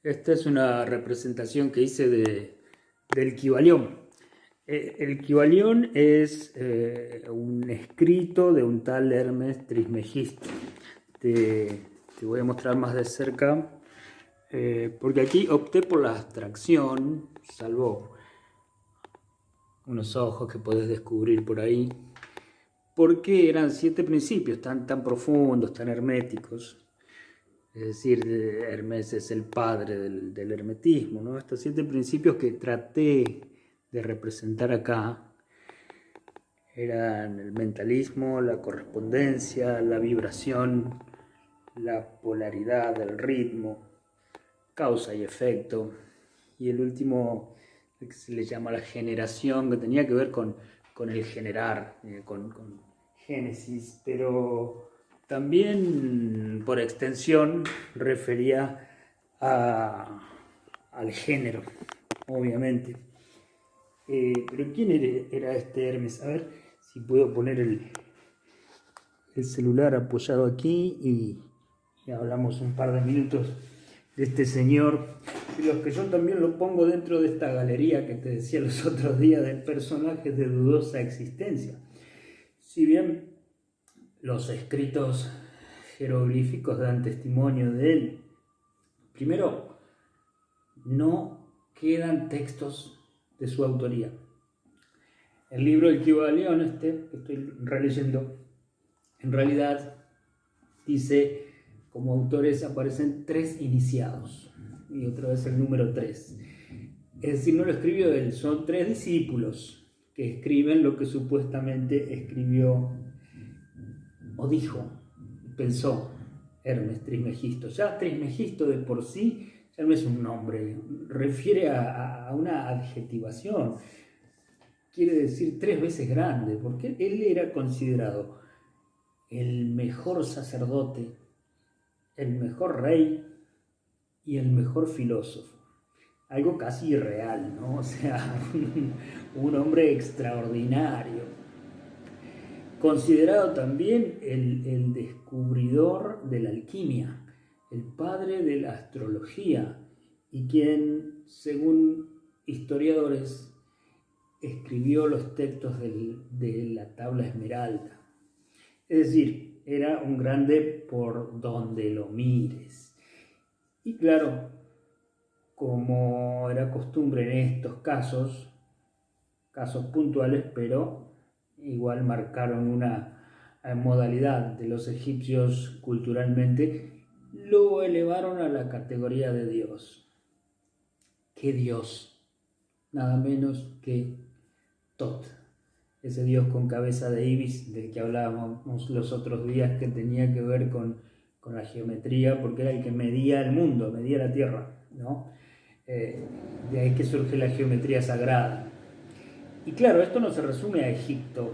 Esta es una representación que hice del Kybalión. El Kybalión es un escrito de un tal Hermes Trismegisto. Te voy a mostrar más de cerca, porque aquí opté por la abstracción, salvo unos ojos que podés descubrir por ahí, porque eran 7 principios tan profundos, tan herméticos. Es decir, Hermes es el padre del hermetismo, ¿no? Estos 7 principios que traté de representar acá eran el mentalismo, la correspondencia, la vibración, la polaridad, el ritmo, causa y efecto, y el último que se le llama la generación, que tenía que ver con el generar, con génesis, pero también por extensión refería al género, obviamente. Pero ¿quién era este Hermes? A ver si puedo poner el celular apoyado aquí y hablamos un par de minutos de este señor, de los que yo también lo pongo dentro de esta galería que te decía los otros días de personajes de dudosa existencia. Si bien los escritos jeroglíficos dan testimonio de él, primero, no quedan textos de su autoría. El libro del Kybalión, que estoy releyendo, en realidad dice, como autores aparecen 3 iniciados, y otra vez el número 3. Es decir, no lo escribió él, son 3 discípulos que escriben lo que supuestamente escribió o dijo, pensó Hermes Trismegisto. Ya Trismegisto de por sí ya no es un nombre, refiere a una adjetivación. Quiere decir 3 veces grande, porque él era considerado el mejor sacerdote, el mejor rey y el mejor filósofo. Algo casi irreal, ¿no? O sea, un hombre extraordinario. Considerado también el descubridor de la alquimia, el padre de la astrología, y quien, según historiadores, escribió los textos de la tabla esmeralda. Es decir, era un grande por donde lo mires. Y claro, como era costumbre en estos casos puntuales, pero igual marcaron una modalidad de los egipcios culturalmente, lo elevaron a la categoría de Dios. ¿Qué Dios? Nada menos que Tot, ese Dios con cabeza de ibis del que hablábamos los otros días, que tenía que ver con la geometría, porque era el que medía el mundo, medía la tierra, ¿no? De ahí que surge la geometría sagrada. Y claro, esto no se resume a Egipto,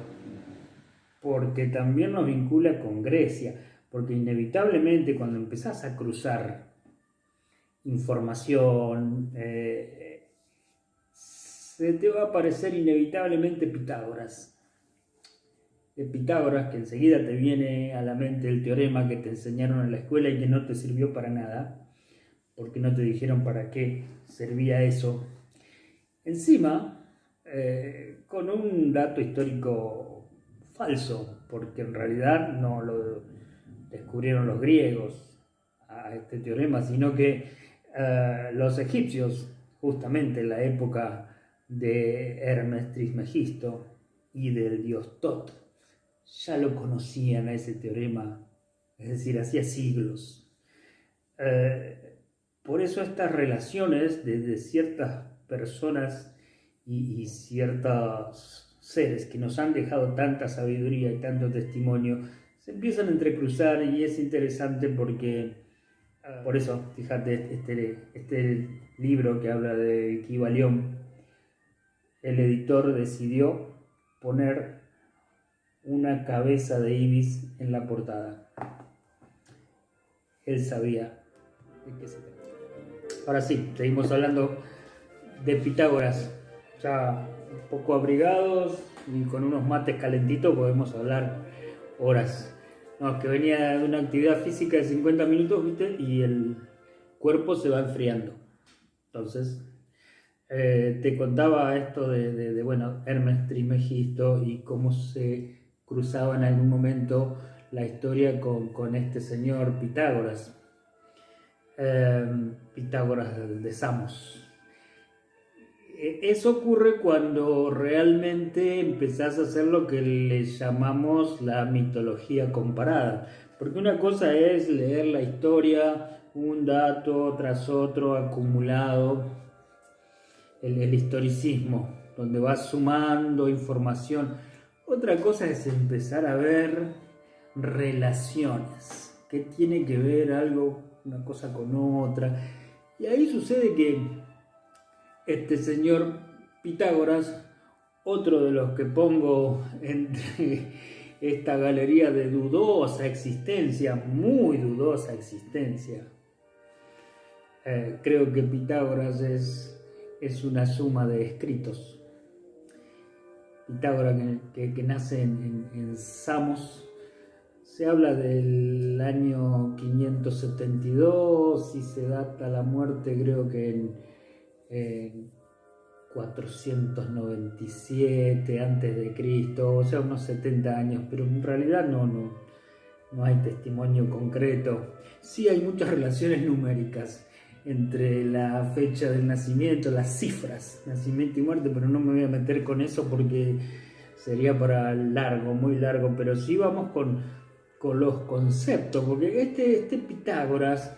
porque también nos vincula con Grecia, porque inevitablemente cuando empezás a cruzar información, se te va a aparecer inevitablemente Pitágoras. De Pitágoras, que enseguida te viene a la mente el teorema que te enseñaron en la escuela y que no te sirvió para nada, porque no te dijeron para qué servía eso. Encima, con un dato histórico falso, porque en realidad no lo descubrieron los griegos a este teorema, sino que los egipcios, justamente en la época de Hermes Trismegisto y del dios Tot, ya lo conocían a ese teorema, es decir, hacía siglos. Por eso estas relaciones de ciertas personas y ciertos seres que nos han dejado tanta sabiduría y tanto testimonio se empiezan a entrecruzar, y es interesante porque, por eso, fíjate, este libro que habla de Kybalión, el editor decidió poner una cabeza de ibis en la portada. Él sabía de qué se trataba. Ahora sí, seguimos hablando de Pitágoras. Ya un poco abrigados y con unos mates calentitos podemos hablar horas. No, que venía de una actividad física de 50 minutos, ¿viste? Y el cuerpo se va enfriando. Entonces, te contaba esto de bueno, Hermes Trismegisto y cómo se cruzaba en algún momento la historia con este señor Pitágoras, Pitágoras de Samos. Eso ocurre cuando realmente empezás a hacer lo que le llamamos la mitología comparada. Porque una cosa es leer la historia, un dato tras otro acumulado, el historicismo, donde vas sumando información. Otra cosa es empezar a ver relaciones, que tiene que ver algo, una cosa con otra. Y ahí sucede que este señor Pitágoras, otro de los que pongo entre esta galería de dudosa existencia, muy dudosa existencia, creo que Pitágoras es una suma de escritos. Pitágoras que nace en Samos, se habla del año 572 y se data la muerte creo que en 497 antes de Cristo, o sea unos 70 años, pero en realidad no hay testimonio concreto. Sí hay muchas relaciones numéricas entre la fecha del nacimiento, las cifras, nacimiento y muerte, pero no me voy a meter con eso porque sería para largo, muy largo, pero sí vamos con los conceptos, porque este Pitágoras,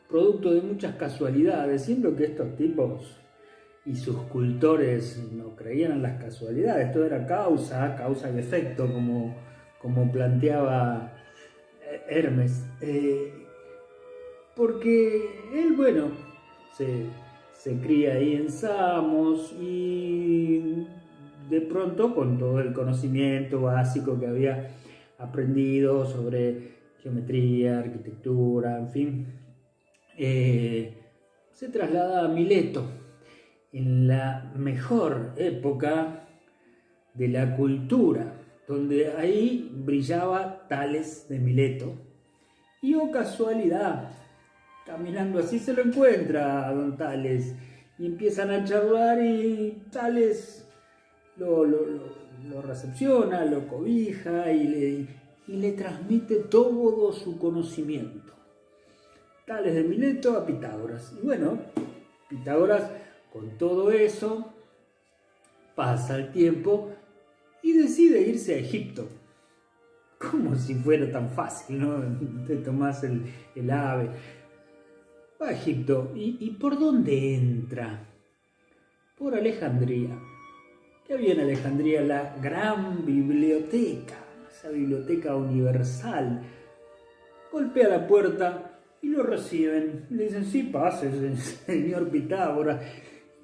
producto de muchas casualidades, siendo que estos tipos y sus cultores no creían en las casualidades, todo era causa y efecto, como planteaba Hermes, porque él, bueno, se cría ahí en Samos y de pronto con todo el conocimiento básico que había aprendido sobre geometría, arquitectura, en fin, se traslada a Mileto, en la mejor época de la cultura, donde ahí brillaba Tales de Mileto. Y oh casualidad, caminando así se lo encuentra a don Tales y empiezan a charlar y Tales lo recepciona, lo cobija y le transmite todo su conocimiento. Tales de Mileto a Pitágoras. Y bueno, Pitágoras con todo eso pasa el tiempo y decide irse a Egipto. Como si fuera tan fácil, ¿no? Te tomás el ave. Va a Egipto. ¿Y por dónde entra? Por Alejandría. ¿Qué había en Alejandría? La gran biblioteca, esa biblioteca universal. Golpea la puerta y lo reciben. Le dicen, sí, pase, señor Pitágoras.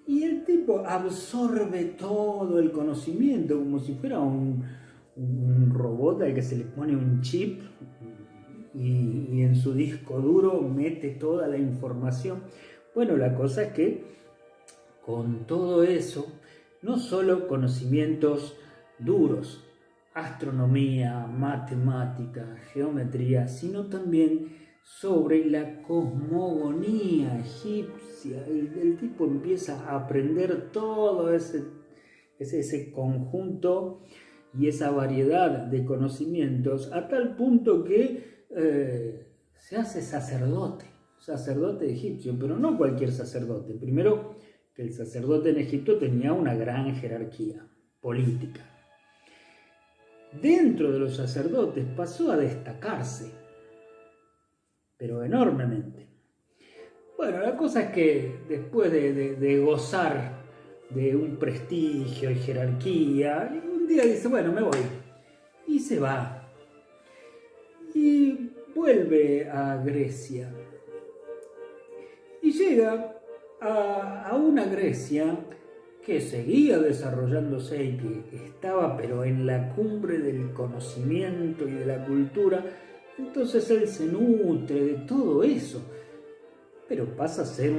Y el tipo absorbe todo el conocimiento como si fuera un robot al que se le pone un chip y en su disco duro mete toda la información. Bueno, la cosa es que con todo eso, no solo conocimientos duros, astronomía, matemática, geometría, sino también sobre la cosmogonía egipcia. El tipo empieza a aprender todo ese conjunto y esa variedad de conocimientos a tal punto que se hace sacerdote egipcio, pero no cualquier sacerdote. Primero, que el sacerdote en Egipto tenía una gran jerarquía política. Dentro de los sacerdotes pasó a destacarse, pero enormemente. Bueno, la cosa es que después de gozar de un prestigio y jerarquía, un día dice, bueno, me voy. Y se va. Y vuelve a Grecia. Y llega a una Grecia que seguía desarrollándose y que estaba pero en la cumbre del conocimiento y de la cultura. Entonces él se nutre de todo eso, pero pasa a ser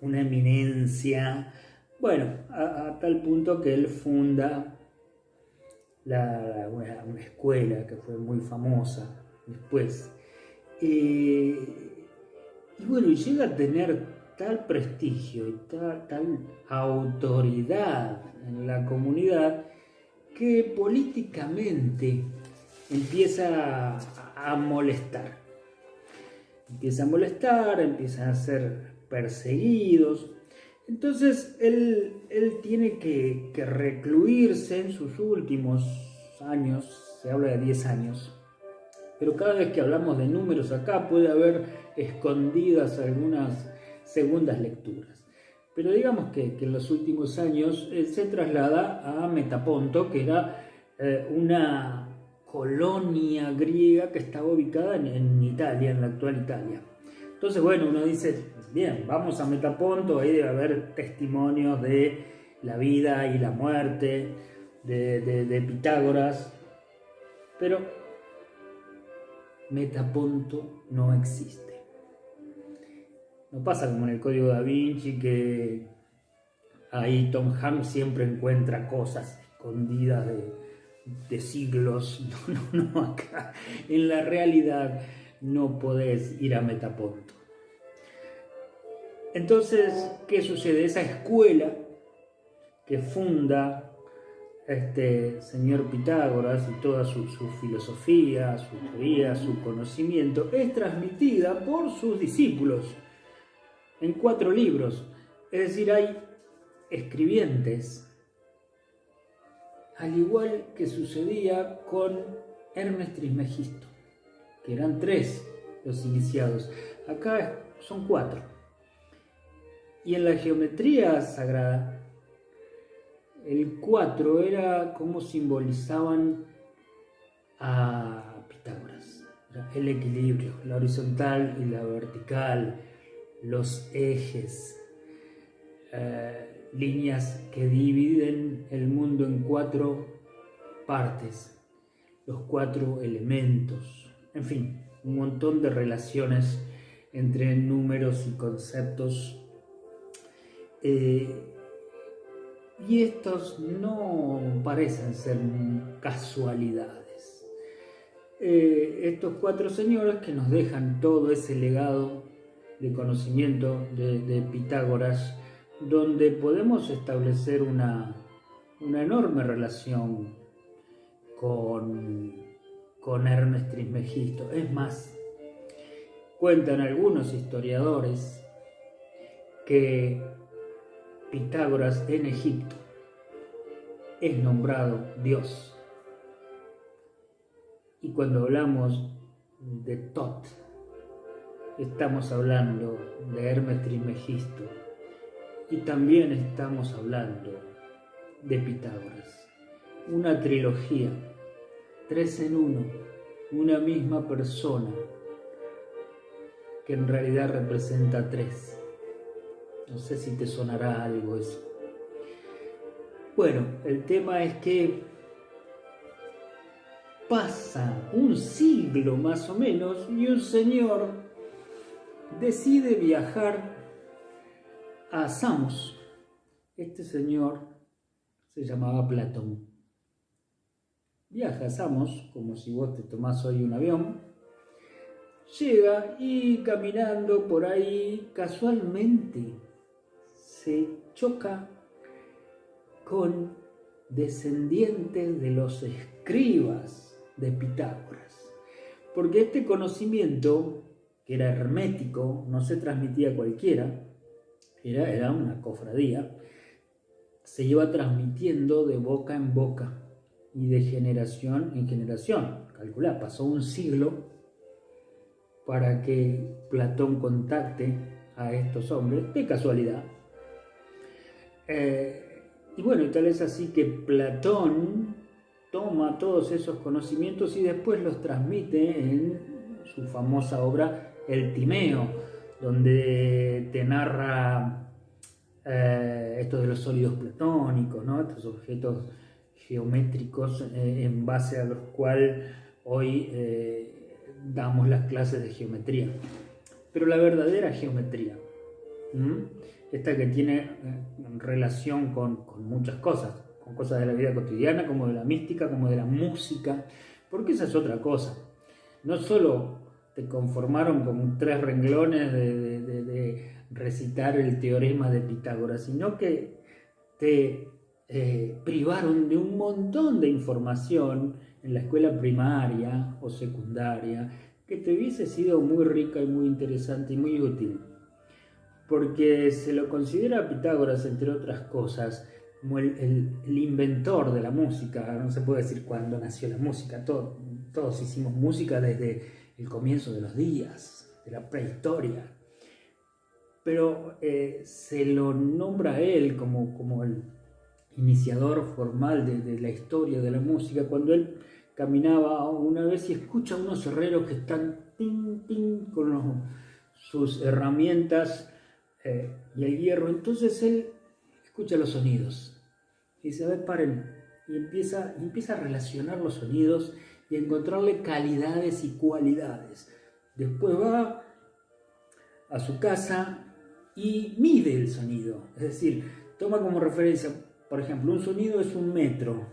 una eminencia, bueno, a tal punto que él funda una escuela que fue muy famosa después. bueno, y llega a tener tal prestigio y tal autoridad en la comunidad que políticamente empieza a molestar. Empiezan a ser perseguidos. Entonces él tiene que recluirse en sus últimos años, se habla de 10 años, pero cada vez que hablamos de números acá puede haber escondidas algunas segundas lecturas. Pero digamos que en los últimos años él se traslada a Metaponto, que era una colonia griega que estaba ubicada en Italia, en la actual Italia. Entonces, bueno, uno dice, bien, vamos a Metaponto, ahí debe haber testimonios de la vida y la muerte de Pitágoras, pero Metaponto no existe. No pasa como en el Código Da Vinci, que ahí Tom Hanks siempre encuentra cosas escondidas de siglos. No, acá en la realidad no podés ir a Metaponto. Entonces, ¿qué sucede? Esa escuela que funda este señor Pitágoras y toda su filosofía, su teoría, su conocimiento, es transmitida por sus discípulos en 4 libros. Es decir, hay escribientes, al igual que sucedía con Hermes Trismegisto, que eran 3 los iniciados. Acá son 4. Y en la geometría sagrada, el 4 era como simbolizaban a Pitágoras. El equilibrio, la horizontal y la vertical, los ejes, líneas que dividen el mundo en 4 partes, los 4 elementos, en fin, un montón de relaciones entre números y conceptos. Y estos no parecen ser casualidades. Estos 4 señores que nos dejan todo ese legado de conocimiento de Pitágoras, donde podemos establecer una enorme relación con Hermes Trismegisto. Es más, cuentan algunos historiadores que Pitágoras en Egipto es nombrado Dios. Y cuando hablamos de Tot, estamos hablando de Hermes Trismegisto y también estamos hablando de Pitágoras. Una trilogía, 3 en 1, una misma persona que en realidad representa 3. No sé si te sonará algo eso. Bueno, el tema es que pasa un siglo más o menos y un señor decide viajar a Samos. Este señor se llamaba Platón. Viaja a Samos, como si vos te tomás hoy un avión. Llega y caminando por ahí, casualmente se choca con descendientes de los escribas de Pitágoras. Porque este conocimiento, que era hermético, no se transmitía a cualquiera, era una cofradía, se iba transmitiendo de boca en boca y de generación en generación. Calculá, pasó un siglo para que Platón contacte a estos hombres, de casualidad. Y bueno, y tal es así que Platón toma todos esos conocimientos y después los transmite en su famosa obra El Timeo, donde te narra esto de los sólidos platónicos, ¿no? Estos objetos geométricos en base a los cuales hoy damos las clases de geometría. Pero la verdadera geometría, esta que tiene relación con muchas cosas, con cosas de la vida cotidiana, como de la mística, como de la música, porque esa es otra cosa. No solo te conformaron con 3 renglones de recitar el teorema de Pitágoras, sino que te privaron de un montón de información en la escuela primaria o secundaria que te hubiese sido muy rica y muy interesante y muy útil. Porque se lo considera a Pitágoras, entre otras cosas, como el inventor de la música. No se puede decir cuándo nació la música, todos hicimos música desde el comienzo de los días, de la prehistoria. Pero se lo nombra a él como el iniciador formal de la historia de la música, cuando él caminaba una vez y escucha a unos herreros que están tin, tin, con sus herramientas y el hierro. Entonces él escucha los sonidos y dice, a ver, paren, y empieza a relacionar los sonidos y a encontrarle calidades y cualidades. Después va a su casa y mide el sonido, es decir, toma como referencia, por ejemplo, un sonido es 1 metro,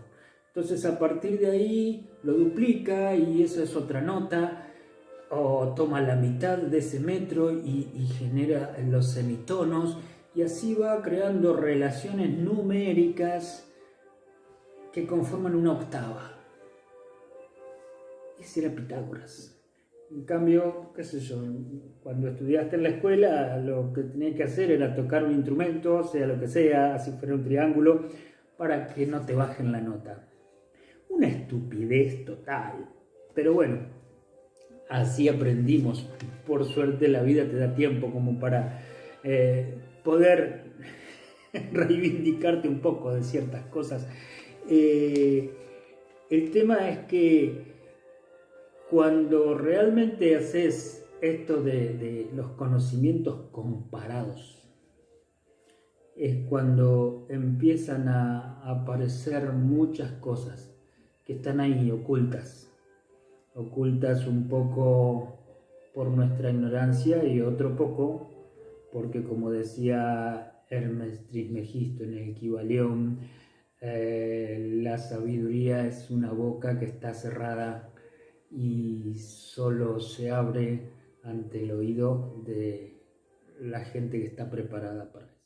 entonces a partir de ahí lo duplica y esa es otra nota, o toma la mitad de ese metro y genera los semitonos, y así va creando relaciones numéricas que conforman una octava. Ese era Pitágoras. En cambio, qué sé yo, cuando estudiaste en la escuela, lo que tenías que hacer era tocar un instrumento, sea lo que sea, así fuera un triángulo, para que no te bajen la nota. Una estupidez total. Pero bueno, así aprendimos. Por suerte la vida te da tiempo como para poder reivindicarte un poco de ciertas cosas. El tema es que cuando realmente haces esto de los conocimientos comparados, es cuando empiezan a aparecer muchas cosas que están ahí ocultas un poco por nuestra ignorancia y otro poco porque, como decía Hermes Trismegisto en el Kybalión, la sabiduría es una boca que está cerrada y solo se abre ante el oído de la gente que está preparada para